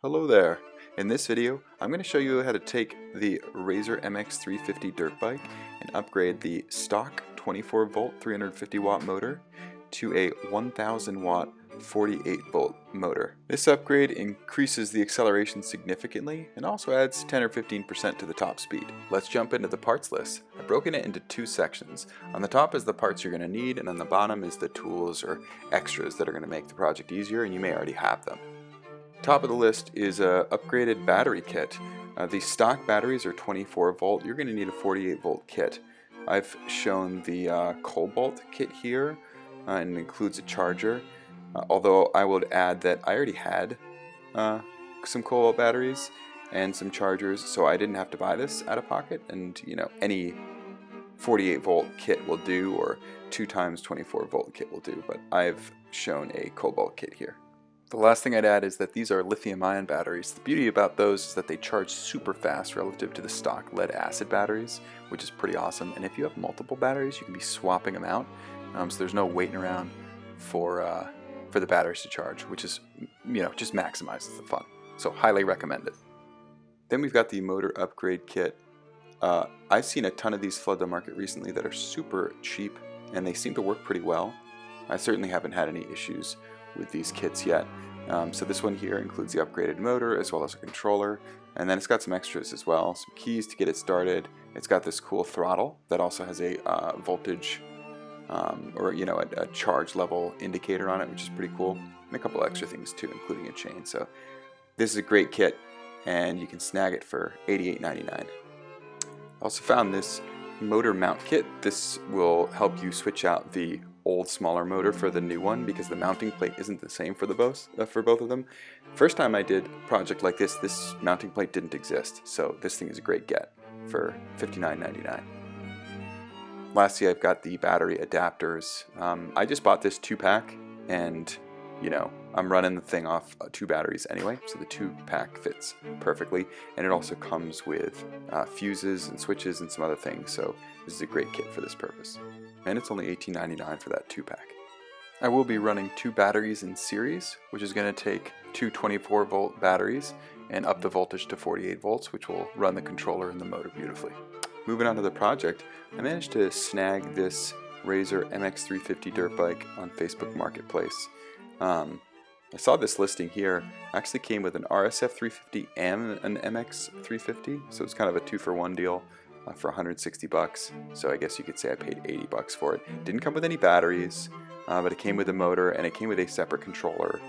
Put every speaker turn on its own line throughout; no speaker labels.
Hello there. In this video, I'm going to show you how to take the Razor MX350 dirt bike and upgrade the stock 24 volt 350 watt motor to a 1000 watt 48 volt motor. This upgrade increases the acceleration significantly and also adds 10 or 15% to the top speed. Let's jump into the parts list. I've broken it into two sections. On the top is the parts you're going to need, and on the bottom is the tools or extras that are going to make the project easier, and you may already have them. Top of the list is a upgraded battery kit. These stock batteries are 24 volt. You're going to need a 48 volt kit. I've shown the Cobalt kit here, and it includes a charger. Although I would add that I already had some Cobalt batteries and some chargers, so I didn't have to buy this out of pocket. And any 48 volt kit will do, or 2 times 24 volt kit will do. But I've shown a Cobalt kit here. The last thing I'd add is that these are lithium-ion batteries. The beauty about those is that they charge super fast relative to the stock lead-acid batteries, which is pretty awesome. And if you have multiple batteries, you can be swapping them out, so there's no waiting around for the batteries to charge, which is, just maximizes the fun. So highly recommend it. Then we've got the motor upgrade kit. I've seen a ton of these flood the market recently that are super cheap, and they seem to work pretty well. I certainly haven't had any issues with these kits yet. So this one here includes the upgraded motor as well as a controller, and then it's got some extras as well, some keys to get it started. It's got this cool throttle that also has a voltage or a charge level indicator on it, which is pretty cool, and a couple extra things too, including a chain. So this is a great kit, and you can snag it for $88.99. I also found this motor mount kit. This will help you switch out the old smaller motor for the new one, because the mounting plate isn't the same for both of them. First time I did a project like this mounting plate didn't exist, so this thing is a great get for $59.99. Lastly, I've got the battery adapters. I just bought this 2-pack, and I'm running the thing off 2 batteries anyway, so the 2-pack fits perfectly, and it also comes with fuses and switches and some other things, so this is a great kit for this purpose. And it's only $18.99 for that 2-pack. I will be running 2 batteries in series, which is going to take 2 24 volt batteries and up the voltage to 48 volts, which will run the controller and the motor beautifully. Moving on to the project, I managed to snag this Razor MX350 dirt bike on Facebook Marketplace. I saw this listing here. Actually came with an RSF 350 and an MX 350, so it's kind of a 2-for-1 deal for 160 bucks. So I guess you could say I paid 80 bucks for it. Didn't come with any batteries, but it came with a motor, and it came with a separate controller.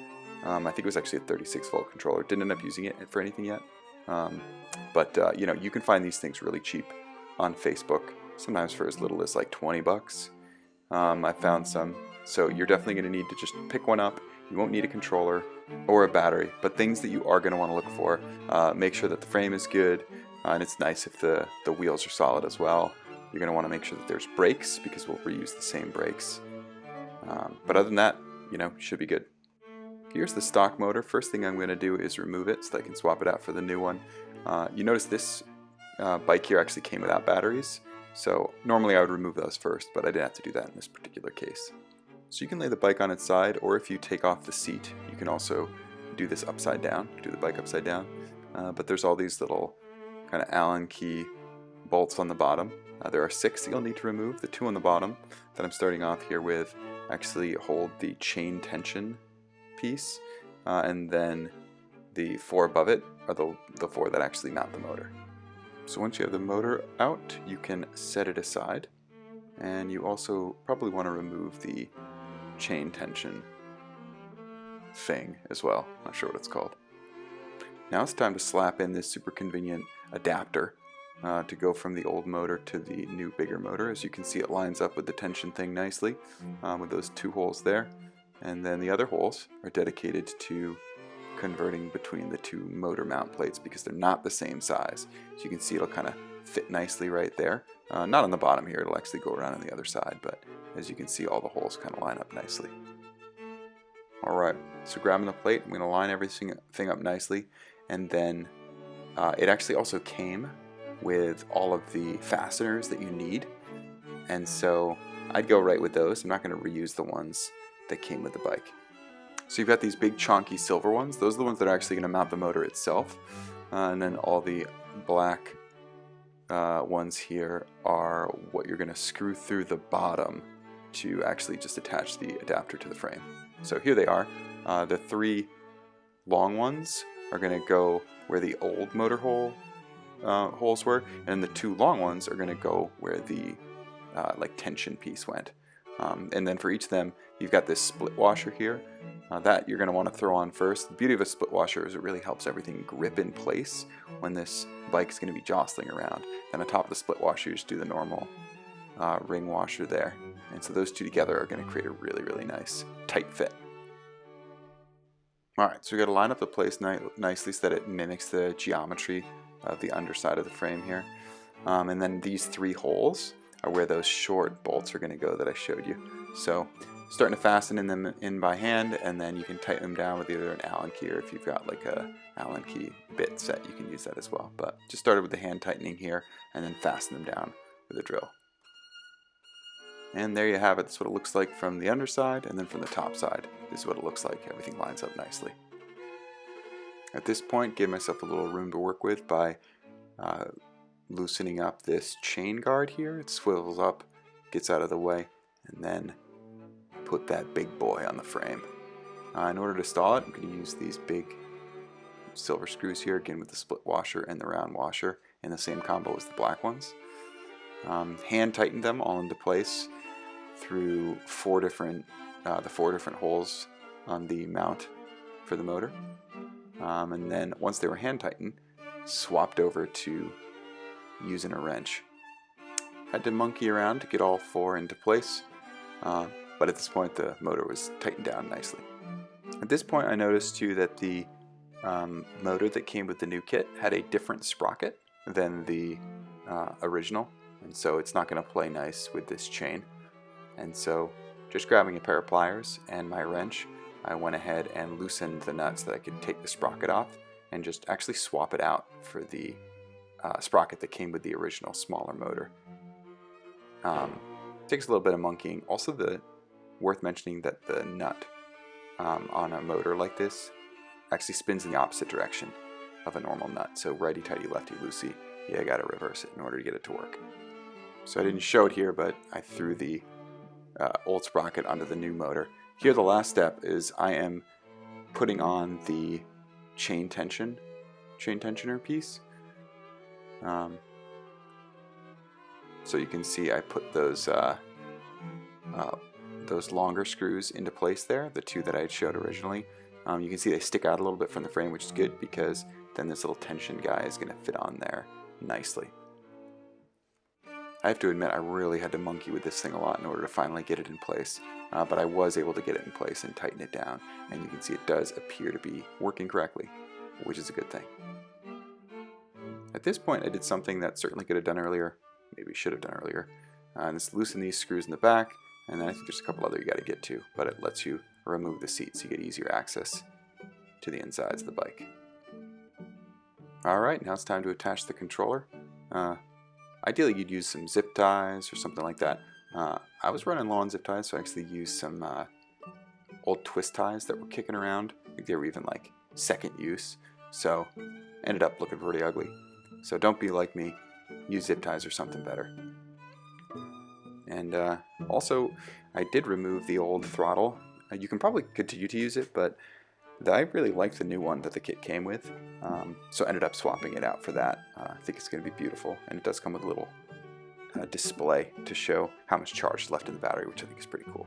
I think it was actually a 36 volt controller. Didn't end up using it for anything yet. But you can find these things really cheap on Facebook, sometimes for as little as like 20 bucks. I found some, so you're definitely going to need to just pick one up. You won't need a controller or a battery, but things that you are going to want to look for, make sure that the frame is good, and it's nice if the wheels are solid as well. You're going to want to make sure that there's brakes, because we'll reuse the same brakes. But other than that, you should be good. Here's the stock motor. First thing I'm going to do is remove it so that I can swap it out for the new one. You notice this bike here actually came without batteries, so normally I would remove those first, but I didn't have to do that in this particular case. So you can lay the bike on its side, or if you take off the seat, you can also do this upside down, do the bike upside down. But there's all these little kind of Allen key bolts on the bottom. There are 6 that you'll need to remove. The 2 on the bottom that I'm starting off here with actually hold the chain tension piece, and then the 4 above it are the 4 that actually mount the motor. So once you have the motor out, you can set it aside, and you also probably want to remove the chain tension thing as well. Not sure what it's called. Now it's time to slap in this super convenient adapter to go from the old motor to the new bigger motor. As you can see, it lines up with the tension thing nicely with those 2 holes there, and then the other holes are dedicated to converting between the 2 motor mount plates, because they're not the same size. So you can see it'll kind of fit nicely right there. Not on the bottom here, it'll actually go around on the other side, but as you can see, all the holes kind of line up nicely. Alright, so grabbing the plate, I'm going to line everything up nicely, and then it actually also came with all of the fasteners that you need, and so I'd go right with those. I'm not going to reuse the ones that came with the bike. So you've got these big chunky silver ones. Those are the ones that are actually going to mount the motor itself. And then all the black ones here are what you're going to screw through the bottom to actually just attach the adapter to the frame. So here they are. The 3 long ones are going to go where the old motor holes were, and the 2 long ones are going to go where the like tension piece went. And then for each of them, you've got this split washer here that you're going to want to throw on first. The beauty of a split washer is it really helps everything grip in place when this bike is going to be jostling around. Then on top of the split washer, you just do the normal ring washer there. And so those 2 together are going to create a really, really nice tight fit. Alright, so we got to line up the place nicely so that it mimics the geometry of the underside of the frame here. And then these 3 holes are where those short bolts are going to go that I showed you. So starting to fasten them in by hand, and then you can tighten them down with either an Allen key, or if you've got like a Allen key bit set, you can use that as well. But just started with the hand tightening here, and then fasten them down with a drill. And there you have it. That's what it looks like from the underside, and then from the top side, this is what it looks like. Everything lines up nicely. At this point, give myself a little room to work with by loosening up this chain guard here. It swivels up, gets out of the way, and then put that big boy on the frame. In order to install it, I'm going to use these big silver screws here, again with the split washer and the round washer in the same combo as the black ones. Hand tighten them all into place through the 4 different holes on the mount for the motor. And then once they were hand tightened, swapped over to using a wrench. Had to monkey around to get all 4 into place, but at this point the motor was tightened down nicely. At this point I noticed too that the motor that came with the new kit had a different sprocket than the original, and so it's not going to play nice with this chain. And so just grabbing a pair of pliers and my wrench, I went ahead and loosened the nuts so that I could take the sprocket off and just actually swap it out for the sprocket that came with the original smaller motor. Takes a little bit of monkeying. Also, worth mentioning that the nut on a motor like this actually spins in the opposite direction of a normal nut. So righty-tighty, lefty-loosey, you gotta reverse it in order to get it to work. So I didn't show it here, but I threw the old sprocket onto the new motor. Here the last step is I am putting on the chain tensioner piece. So you can see I put those longer screws into place there, the 2 that I had showed originally. You can see they stick out a little bit from the frame, which is good because then this little tension guy is going to fit on there nicely. I have to admit I really had to monkey with this thing a lot in order to finally get it in place, but I was able to get it in place and tighten it down, and you can see it does appear to be working correctly, which is a good thing. At this point I did something that certainly could have done earlier, maybe should have done earlier, and it's loosen these screws in the back, and then I think there's a couple other you got to get to, but it lets you remove the seat so you get easier access to the insides of the bike. Alright, now it's time to attach the controller. Ideally you'd use some zip ties or something like that. I was running low on zip ties, so I actually used some old twist ties that were kicking around. I think they were even like second use, so ended up looking pretty ugly. So don't be like me, use zip ties or something better. And also I did remove the old throttle. You can probably continue to use it, but I really like the new one that the kit came with, so ended up swapping it out for that. I think it's going to be beautiful, and it does come with a little display to show how much charge is left in the battery, which I think is pretty cool.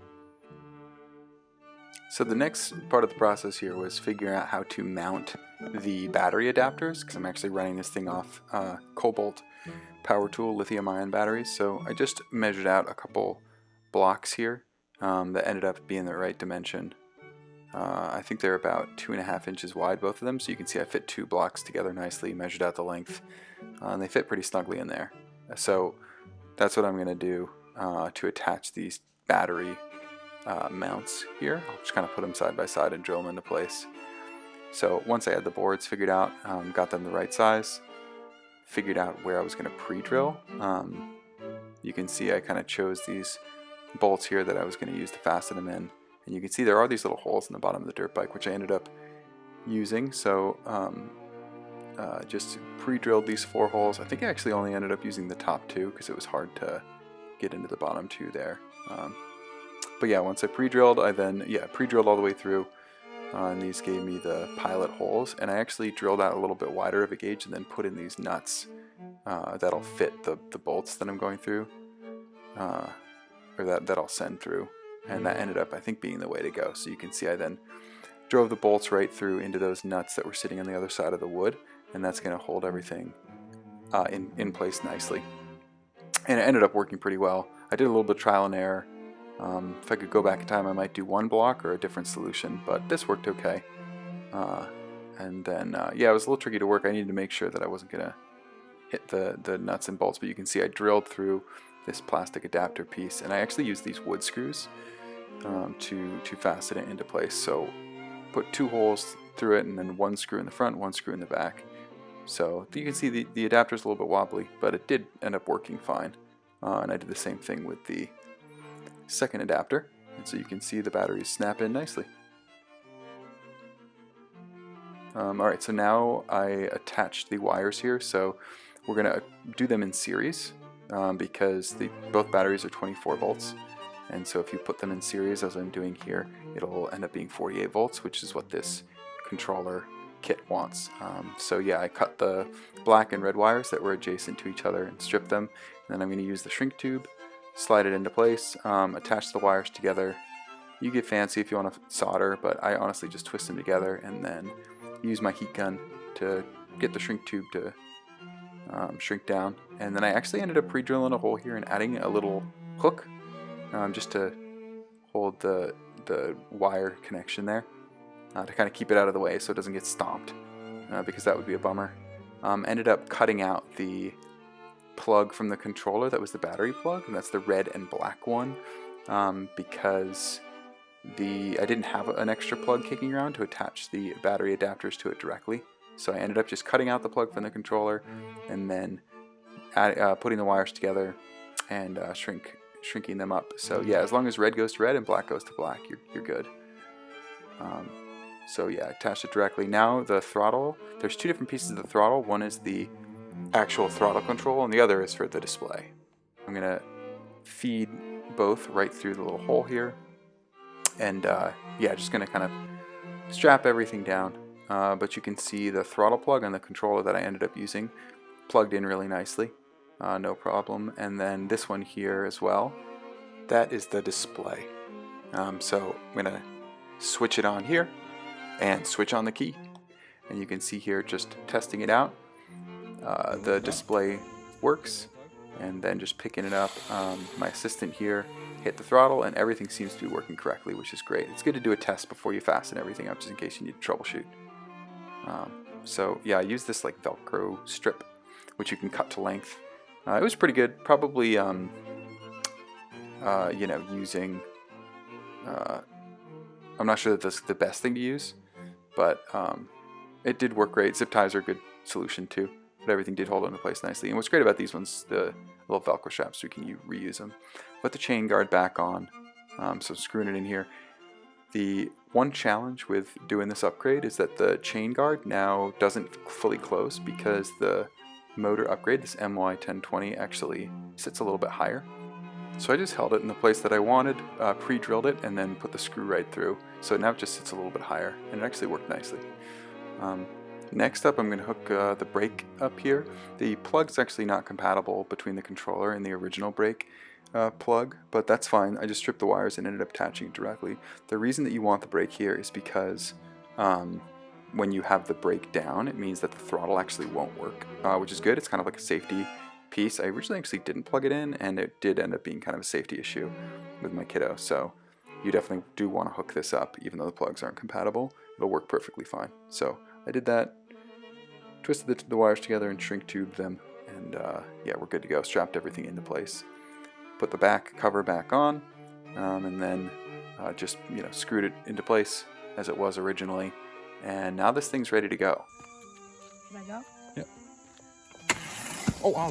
So the next part of the process here was figuring out how to mount the battery adapters, because I'm actually running this thing off Cobalt Power Tool lithium-ion batteries. So I just measured out a couple blocks here that ended up being the right dimension. I think they're about 2.5 inches wide, both of them, so you can see I fit 2 blocks together nicely, measured out the length, and they fit pretty snugly in there. So that's what I'm going to do to attach these battery mounts here. I'll just kind of put them side by side and drill them into place. So once I had the boards figured out, got them the right size, figured out where I was going to pre-drill, you can see I kind of chose these bolts here that I was going to use to fasten them in. And you can see there are these little holes in the bottom of the dirt bike, which I ended up using. So just pre-drilled these 4 holes. I think I actually only ended up using the top 2 because it was hard to get into the bottom 2 there. But yeah, once I pre-drilled, I then pre-drilled all the way through, and these gave me the pilot holes. And I actually drilled out a little bit wider of a gauge and then put in these nuts that'll fit the bolts that I'm going through, or that I'll send through. And that ended up, I think, being the way to go. So you can see I then drove the bolts right through into those nuts that were sitting on the other side of the wood, and that's going to hold everything in place nicely. And it ended up working pretty well. I did a little bit of trial and error. If I could go back in time, I might do one block or a different solution, but this worked okay. And then, yeah, it was a little tricky to work. I needed to make sure that I wasn't going to hit the nuts and bolts, but you can see I drilled through this plastic adapter piece, and I actually used these wood screws to fasten it into place. So put 2 holes through it, and then 1 screw in the front, 1 screw in the back. So you can see the adapter's a little bit wobbly, but it did end up working fine. And I did the same thing with the second adapter, and so you can see the batteries snap in nicely. Alright, so now I attached the wires here, so we're going to do them in series because both batteries are 24 volts. And so if you put them in series, as I'm doing here, it'll end up being 48 volts, which is what this controller kit wants. So yeah, I cut the black and red wires that were adjacent to each other and stripped them. And then I'm going to use the shrink tube, slide it into place, attach the wires together. You get fancy if you want to solder, but I honestly just twist them together and then use my heat gun to get the shrink tube to shrink down. And then I actually ended up pre-drilling a hole here and adding a little hook just to hold the wire connection there, to kind of keep it out of the way so it doesn't get stomped, because that would be a bummer. Ended up cutting out the plug from the controller that was the battery plug, and that's the red and black one, because I didn't have an extra plug kicking around to attach the battery adapters to it directly. So I ended up just cutting out the plug from the controller and then putting the wires together and shrinking them up. So yeah, as long as red goes to red and black goes to black, you're good. So yeah, attach it directly. Now the throttle, there's 2 different pieces of the throttle. One is the actual throttle control and the other is for the display. I'm going to feed both right through the little hole here. And yeah, just going to kind of strap everything down. But you can see the throttle plug on the controller that I ended up using plugged in really nicely. No problem. And then this one here as well, that is the display. So I'm going to switch it on here and switch on the key. And you can see here, just testing it out, the display works. And then just picking it up, my assistant here hit the throttle and everything seems to be working correctly, which is great. It's good to do a test before you fasten everything up, just in case you need to troubleshoot. So yeah, I used this like Velcro strip, which you can cut to length. It was pretty good. Probably, you know, using, I'm not sure that this is the best thing to use, but it did work great. Zip ties are a good solution too, but everything did hold into place nicely. And what's great about these ones, the little Velcro straps, so you can reuse them. Put the chain guard back on, so screwing it in here. The one challenge with doing this upgrade is that the chain guard now doesn't fully close because the motor upgrade, this MY1020, actually sits a little bit higher. So I just held it in the place that I wanted, pre-drilled it, and then put the screw right through. So now it just sits a little bit higher, and it actually worked nicely. Next up, I'm going to hook the brake up here. The plug's actually not compatible between the controller and the original brake plug, but that's fine. I just stripped the wires and ended up attaching it directly. The reason that you want the brake here is because when you have the brake down, it means that the throttle actually won't work, which is good. It's kind of like a safety piece. I originally actually didn't plug it in, and it did end up being kind of a safety issue with my kiddo, so you definitely do want to hook this up. Even though the plugs aren't compatible, it'll work perfectly fine. So I did that, twisted the wires together and shrink tubed them, and yeah, we're good to go. Strapped everything into place. Put the back cover back on, and then just, you know, screwed it into place as it was originally, and now this thing's ready to go.
Can I go?
Yeah. Oh, wow.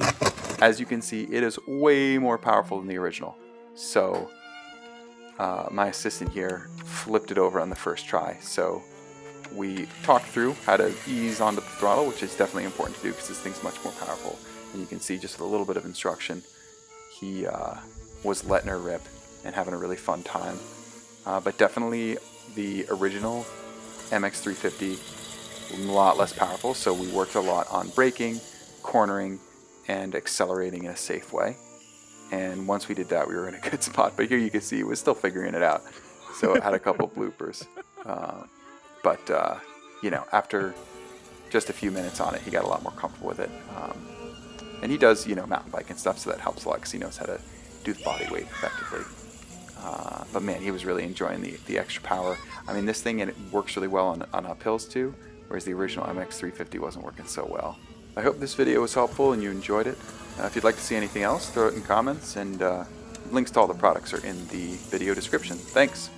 As you can see, it is way more powerful than the original. So my assistant here flipped it over on the first try. So we talked through how to ease onto the throttle, which is definitely important to do because this thing's much more powerful. And you can see just with a little bit of instruction, he was letting her rip and having a really fun time. But definitely the original MX350, a lot less powerful, so we worked a lot on braking, cornering, and accelerating in a safe way. And once we did that, we were in a good spot. But here you can see he was still figuring it out. So it had a couple bloopers. But you know, after just a few minutes on it, he got a lot more comfortable with it. And he does, you know, mountain bike and stuff, so that helps a lot because he knows how to do the body weight effectively. But man, he was really enjoying the extra power. I mean, this thing, and it works really well on uphills too, whereas the original MX350 wasn't working so well. I hope this video was helpful and you enjoyed it. If you'd like to see anything else, throw it in comments, and links to all the products are in the video description. Thanks!